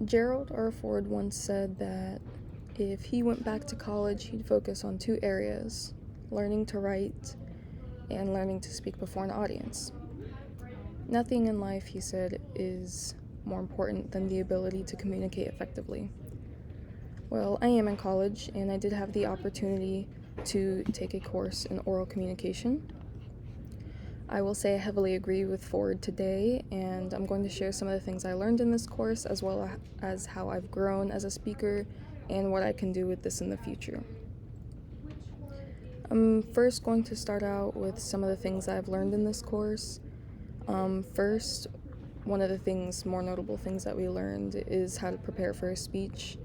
Gerald R. Ford once said that if he went back to college, he'd focus on two areas: learning to write and learning to speak before an audience. Nothing in life, he said, is more important than the ability to communicate effectively. Well, I am in college, and I did have the opportunity to take a course in oral communication. I will say I heavily agree with Ford today, and I'm going to share some of the things I learned in this course, as well as how I've grown as a speaker and what I can do with this in the future. I'm first going to start out with some of the things I've learned in this course. First, one of the more notable things that we learned is how to prepare for a speech,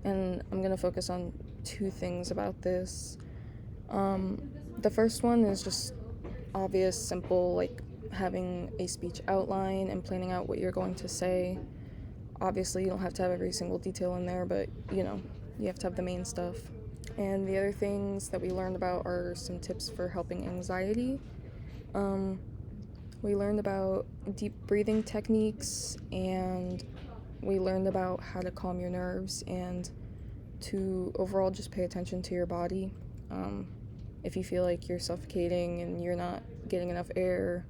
and I'm going to focus on two things about this. The first one is just obvious, simple, like having a speech outline and planning out what you're going to say. Obviously, you don't have to have every single detail in there, but you have to have the main stuff. And the other things that we learned about are some tips for helping anxiety. We learned about deep breathing techniques, and we learned about how to calm your nerves and to overall just pay attention to your body. If you feel like you're suffocating and you're not getting enough air,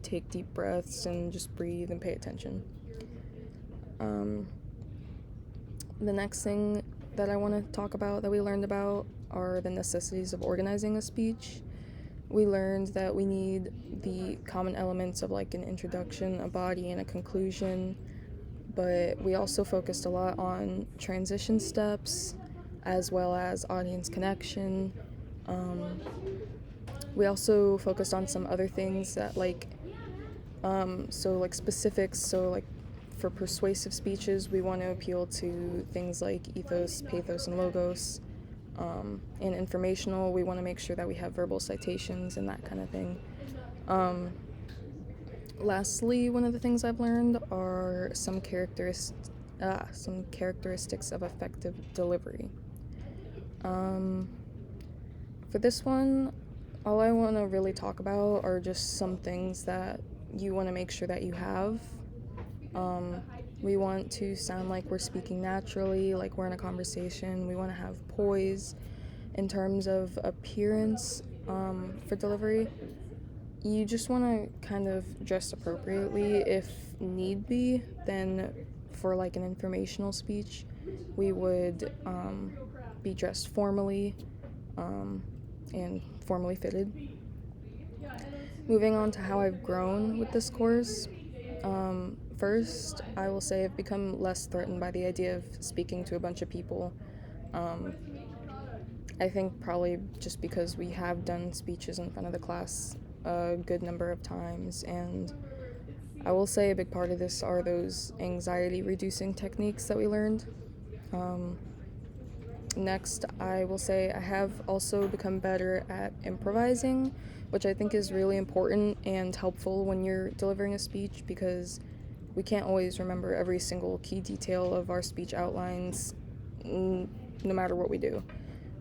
take deep breaths and just breathe and pay attention. The next thing that I want to talk about that we learned about are the necessities of organizing a speech. We learned that we need the common elements of like an introduction, a body, and a conclusion, but we also focused a lot on transition steps as well as audience connection. We also focused on some other things that specifics. So like for persuasive speeches, we want to appeal to things like ethos, pathos, and logos. And informational, we want to make sure that we have verbal citations and that kind of thing. Lastly, one of the things I've learned are some characteristics of effective delivery. For this one, all I want to really talk about are just some things that you want to make sure that you have. We want to sound like we're speaking naturally, like we're in a conversation. We want to have poise. In terms of appearance, for delivery, you just want to kind of dress appropriately if need be. Then for like an informational speech, we would be dressed formally and formally fitted. Moving on to how I've grown with this course. First, I will say I've become less threatened by the idea of speaking to a bunch of people. I think probably just because we have done speeches in front of the class a good number of times, and I will say a big part of this are those anxiety-reducing techniques that we learned. Next, I will say I have also become better at improvising, which I think is really important and helpful when you're delivering a speech, because we can't always remember every single key detail of our speech outlines, no matter what we do.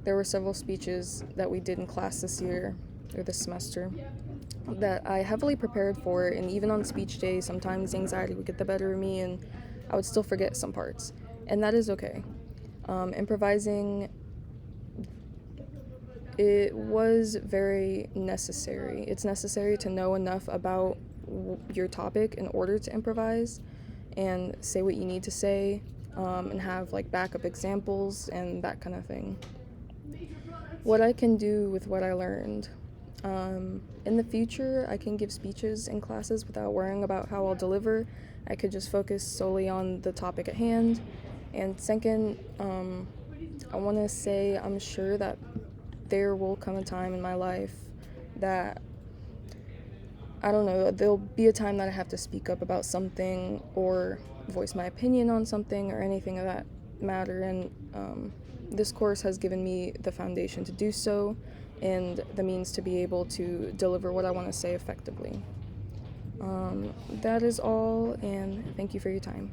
There were several speeches that we did in class this year, or this semester, that I heavily prepared for, and even on speech day, sometimes anxiety would get the better of me and I would still forget some parts, and that is okay. Improvising, it was very necessary. It's necessary to know enough about your topic in order to improvise and say what you need to say, and have like backup examples and that kind of thing. What I can do with what I learned. In the future, I can give speeches in classes without worrying about how I'll deliver. I could just focus solely on the topic at hand. And second, I want to say I'm sure that there will come a time in my life that, I don't know, there'll be a time that I have to speak up about something or voice my opinion on something or anything of that matter, and this course has given me the foundation to do so and the means to be able to deliver what I want to say effectively. That is all, and thank you for your time.